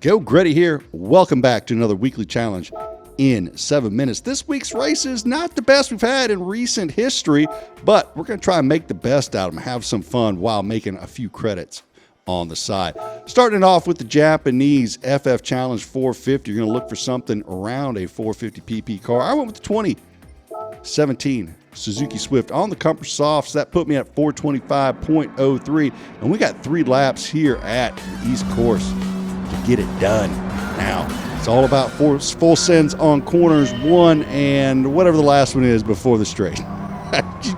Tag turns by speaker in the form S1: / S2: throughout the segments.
S1: Go Gretty here. Welcome back to another weekly challenge in 7 minutes. This week's race is not the best we've had in recent history, but we're going to try and make the best out of them, have some fun while making a few credits on the side. Starting off with the Japanese FF Challenge 450. You're going to look for something around a 450 PP car. I went with the 2017 Suzuki Swift on the Comfort Soft, so that put me at 425.03, and we got 3 laps here at the East Course to get it done. Now, it's all about full sends on corners 1 and whatever the last one is before the straight. You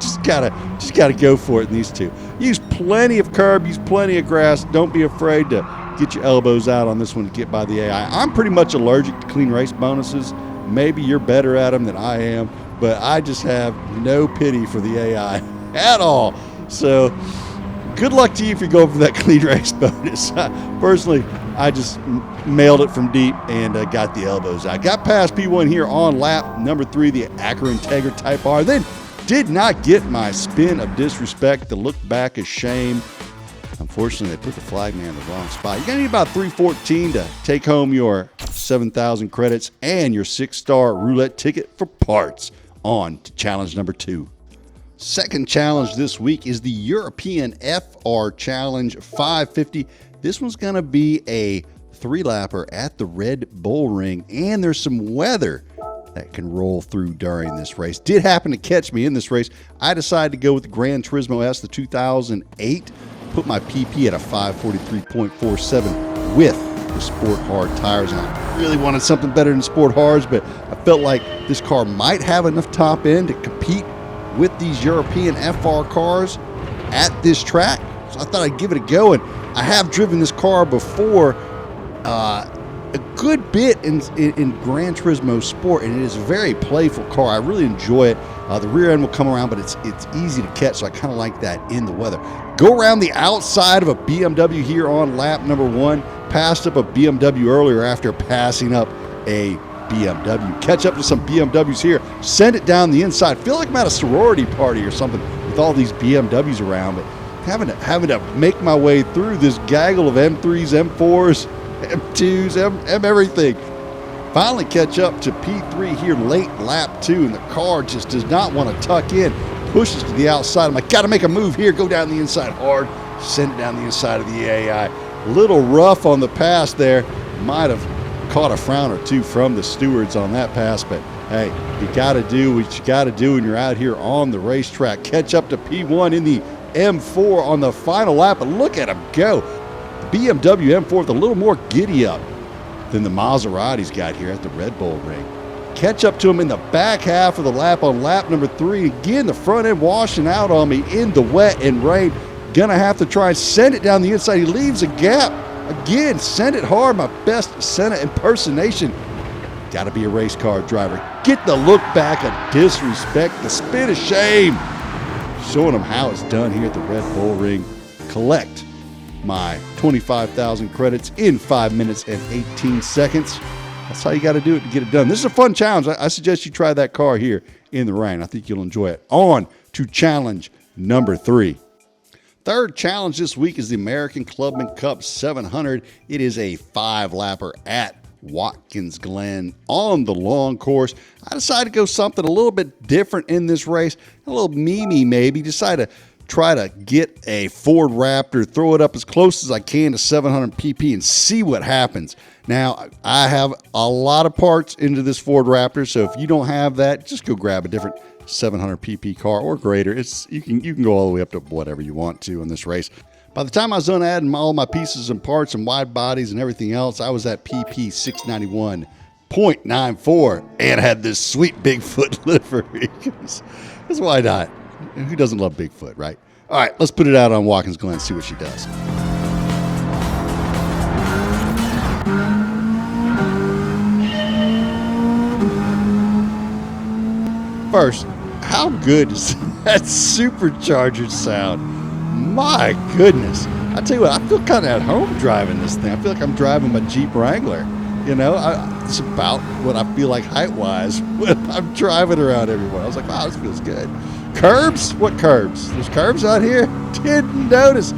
S1: just gotta go for it in these two. Use plenty of curb, use plenty of grass. Don't be afraid to get your elbows out on this one to get by the AI. I'm pretty much allergic to clean race bonuses. Maybe you're better at them than I am, but I just have no pity for the AI at all. So good luck to you if you're going for that clean race bonus. Personally, I just mailed it from deep and got the elbows out. Got past P1 here on lap number 3, the Acura Integra Type R. Then did not get my spin of disrespect. The look back is shame. Unfortunately, they put the flag man in the wrong spot. You're going to need about 314 to take home your 7,000 credits and your 6-star roulette ticket for parts. On to challenge number 2. Second challenge this week is the European FR Challenge 550. This one's going to be a 3-lapper at the Red Bull Ring, and there's some weather that can roll through during this race. Did happen to catch me in this race. I decided to go with the Gran Turismo S, the 2008. Put my PP at a 543.47 with the Sport Hard tires on. I really wanted something better than Sport Hards, but I felt like this car might have enough top end to compete with these European FR cars at this track. So I thought I'd give it a go, and I have driven this car before a good bit in Gran Turismo Sport, and it is a very playful car. I really enjoy it. The rear end will come around, but it's easy to catch, so I kind of like that in the weather. Go around the outside of a BMW here on lap number 1. Passed up a BMW earlier after passing up a BMW. Catch up to some BMWs here. Send it down the inside. Feel like I'm at a sorority party or something with all these BMWs around, but having to make my way through this gaggle of M3s, M4s, M2s, M everything. Finally catch up to P3 here late lap 2, and the car just does not want to tuck in. Pushes to the outside. I'm like, got to make a move here. Go down the inside hard. Send it down the inside of the AI. Little rough on the pass there. Might have caught a frown or two from the stewards on that pass, but hey, you got to do what you got to do when you're out here on the racetrack. Catch up to P1 in the M4 on the final lap, and look at him go. The BMW M4 with a little more giddy up than the Maseratis got here at the Red Bull Ring. Catch up to him in the back half of the lap on lap number 3. Again, the front end washing out on me in the wet and rain. Gonna have to try and send it down the inside. He leaves a gap. Again, send it hard. My best Senna impersonation. Got to be a race car driver. Get the look back of disrespect, the spin of shame. Showing them how it's done here at the Red Bull Ring. Collect my 25,000 credits in 5 minutes and 18 seconds. That's how you got to do it to get it done. This is a fun challenge. I suggest you try that car here in the rain. I think you'll enjoy it. On to challenge number 3. Third challenge this week is the American Clubman Cup 700. It is a 5-lapper at Watkins Glen on the long course. I decided to go something a little bit different in this race, a little memey maybe. Decided to try to get a Ford Raptor, throw it up as close as I can to 700 pp and see what happens. Now, I have a lot of parts into this Ford Raptor, so if you don't have that, just go grab a different 700 pp car or greater. You can go all the way up to whatever you want to in this race. By the time I was done adding all my pieces and parts and wide bodies and everything else, I was at PP 691.94 and had this sweet Bigfoot livery. Because why not? Who doesn't love Bigfoot, right? All right, let's put it out on Watkins Glen and see what she does. First, how good is that supercharger sound? My goodness. I tell you what, I feel kind of at home driving this thing. I feel like I'm driving my Jeep Wrangler. You know, it's about what I feel like height-wise when I'm driving around everywhere. I was like, wow, this feels good. Curbs? What curbs? There's curbs out here? Didn't notice.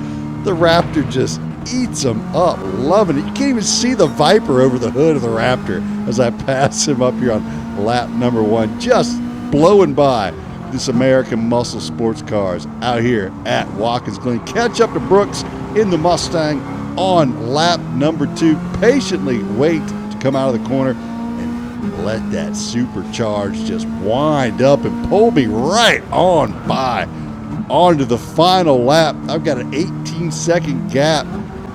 S1: The Raptor just eats them up, loving it. You can't even see the Viper over the hood of the Raptor as I pass him up here on lap number 1, just blowing by this American muscle sports cars out here at Watkins Glen. Catch up to Brooks in the Mustang on lap number 2. Patiently wait to come out of the corner and let that supercharge just wind up and pull me right on by onto the final lap. I've got an 18-second gap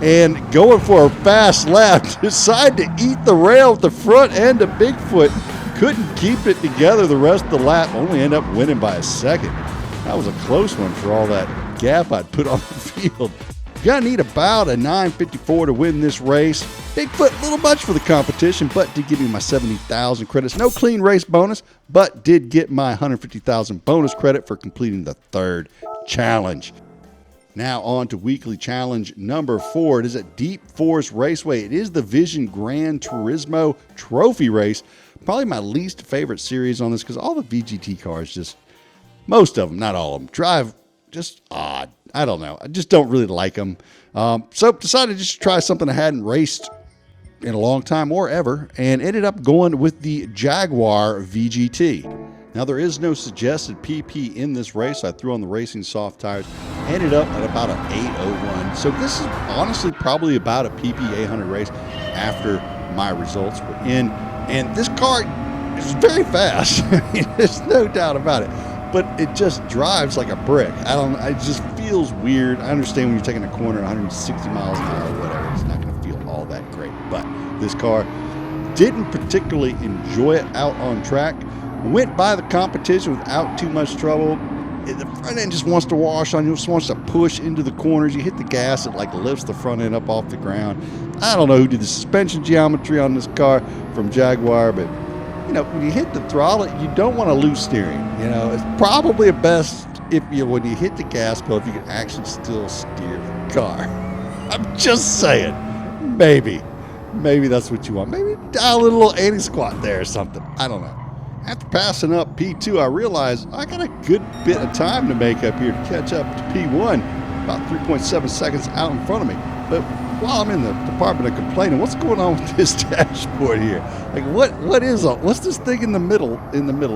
S1: and going for a fast lap. Decide to eat the rail at the front end of Bigfoot. Couldn't keep it together the rest of the lap. Only end up winning by a second. That was a close one for all that gap I'd put on the field. Gonna need about a 954 to win this race. Bigfoot, a little much for the competition, but did give me my 70,000 credits. No clean race bonus, but did get my 150,000 bonus credit for completing the 3rd challenge. Now on to weekly challenge number 4. It is at Deep Forest Raceway. It is the Vision Gran Turismo trophy race. Probably my least favorite series on this because all the VGT cars just, most of them, not all of them, drive just odd. I don't know. I just don't really like them. So decided just to try something I hadn't raced in a long time or ever, and ended up going with the Jaguar VGT. Now there is no suggested PP in this race. I threw on the racing soft tires, ended up at about an 801. So this is honestly probably about a PP 800 race after my results were in. And this car is very fast. There's no doubt about it. But it just drives like a brick. It just feels weird. I understand when you're taking a corner at 160 miles an hour or whatever, it's not going to feel all that great. But this car didn't particularly enjoy it out on track. Went by the competition without too much trouble. The front end just wants to wash on you, just wants to push into the corners. You hit the gas, it like lifts the front end up off the ground. I don't know who did the suspension geometry on this car from Jaguar, but you know, when you hit the throttle, you don't want to lose steering. You know, it's probably best if when you hit the gas pedal, if you can actually still steer the car. I'm just saying, maybe that's what you want. Maybe dial a little anti-squat there or something. I don't know. After passing up P2, I realized I got a good bit of time to make up here to catch up to P1, about 3.7 seconds out in front of me. But while I'm in the department of complaining, what's going on with this dashboard here? Like, what's this thing in the middle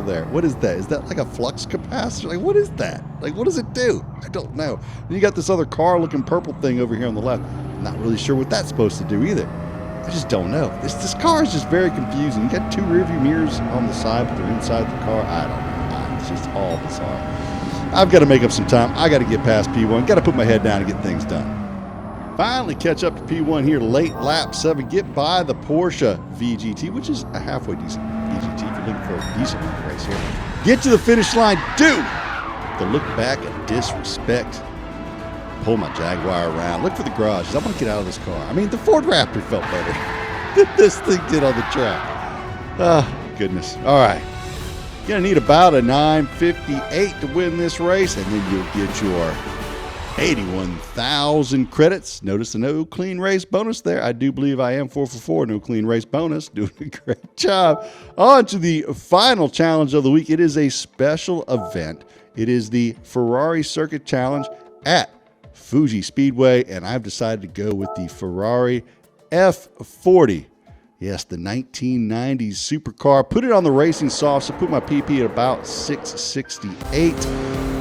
S1: there? What is that? Is that like a flux capacitor? Like, what is that? Like, what does it do? I don't know. And you got this other car-looking purple thing over here on the left. I'm not really sure what that's supposed to do either. I just don't know. This car is just very confusing. You got 2 rearview mirrors on the side, but they're inside the car. I don't know. It's just all bizarre. I've got to make up some time. I got to get past P1. Got to put my head down and get things done. Finally catch up to P1 here, late lap 7. Get by the Porsche VGT, which is a halfway decent VGT if you're looking for a decent race here. Get to the finish line. The look back and disrespect. Pull my Jaguar around. Look for the garages. I want to get out of this car. I mean, the Ford Raptor felt better than this thing did on the track. Oh, goodness. All right. You're going to need about a 958 to win this race, and then you'll get your 81,000 credits. Notice the no clean race bonus there. I do believe I am 4 for 4. No clean race bonus. Doing a great job. On to the final challenge of the week. It is a special event. It is the Ferrari Circuit Challenge at Fuji Speedway, and I've decided to go with the Ferrari F40. Yes, the 1990s supercar. Put it on the racing soft, so put my PP at about 668.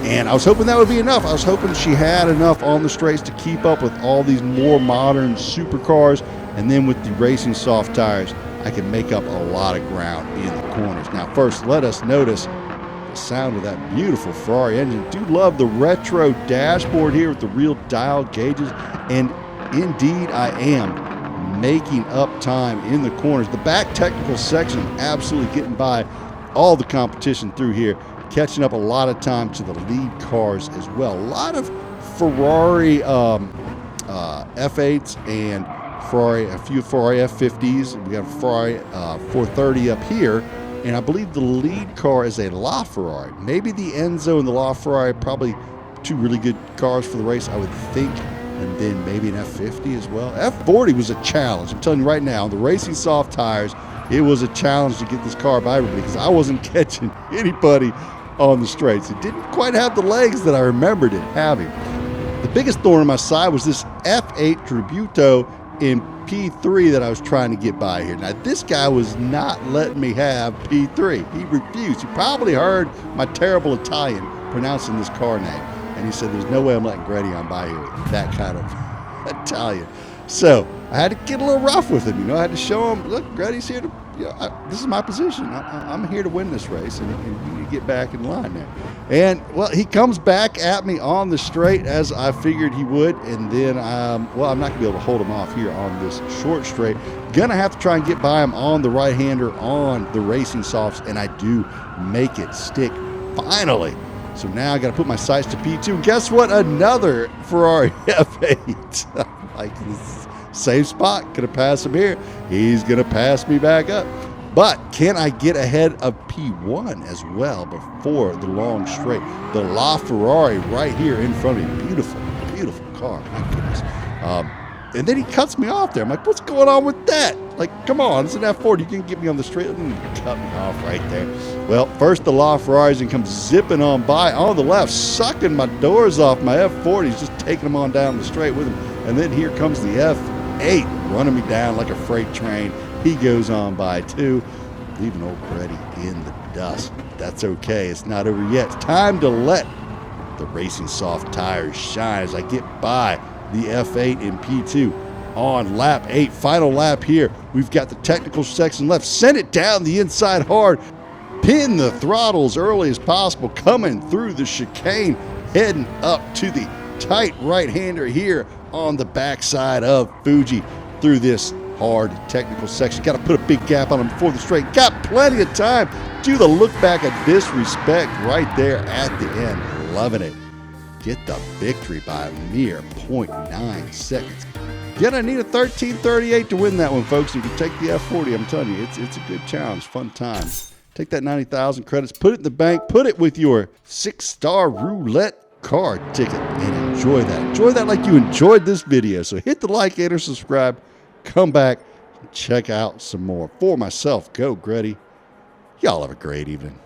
S1: And I was hoping that would be enough. I was hoping she had enough on the straights to keep up with all these more modern supercars. And then with the racing soft tires, I could make up a lot of ground in the corners. Now, first, let us notice the sound of that beautiful Ferrari engine. Do love the retro dashboard here with the real dial gauges. And indeed, I am making up time in the corners. The back technical section, absolutely getting by all the competition through here, catching up a lot of time to the lead cars as well. A lot of Ferrari F8s and a few Ferrari F50s. We have Ferrari 430 up here, and I believe the lead car is a LaFerrari. Maybe the Enzo and the LaFerrari, probably 2 really good cars for the race, I would think. And then maybe an F50 as well. F40 was a challenge. I'm telling you right now, the racing soft tires, it was a challenge to get this car by everybody because I wasn't catching anybody on the straights. It didn't quite have the legs that I remembered it having. The biggest thorn in my side was this F8 Tributo in P3 that I was trying to get by here. Now, this guy was not letting me have P3. He refused. He probably heard my terrible Italian pronouncing this car name, and he said, there's no way I'm letting Grady on by here with that kind of Italian. So I had to get a little rough with him. I had to show him, look, Grady's here to, this is my position. I'm here to win this race, and you need to get back in line now. And, well, he comes back at me on the straight as I figured he would, and then, I'm not going to be able to hold him off here on this short straight. Going to have to try and get by him on the right-hander on the racing softs, and I do make it stick finally. So now I got to put my sights to P2. Guess what? Another Ferrari F8. Like, this same spot. Going to pass him here. He's going to pass me back up. But can I get ahead of P1 as well before the long straight? The LaFerrari right here in front of me. Beautiful, beautiful car. My goodness. And then he cuts me off there. I'm like, what's going on with that? Like, come on, it's an F40. You can get me on the straight. Cut me off right there. Well, first the LaFerraris and comes zipping on by on the left, sucking my doors off my F40s, just taking them on down the straight with him. And then here comes the F8 running me down like a freight train. He goes on by too, leaving old Grady in the dust. That's okay. It's not over yet. It's time to let the racing soft tires shine as I get by the F8 in P2 on lap 8. Final lap here. We've got the technical section left. Send it down the inside hard. Pin the throttles early as possible. Coming through the chicane. Heading up to the tight right-hander here on the backside of Fuji through this hard technical section. Got to put a big gap on him before the straight. Got plenty of time. Do the look back of disrespect right there at the end. Loving it. Get the victory by a mere 0.9 seconds. Gonna need a 13:38 to win that one, folks. You can take the F40. I'm telling you, it's a good challenge, fun time. Take that 90,000 credits, put it in the bank, put it with your 6-star roulette car ticket, and enjoy that. Enjoy that like you enjoyed this video. So hit the like and or subscribe. Come back and check out some more. For myself, go Grady. Y'all have a great evening.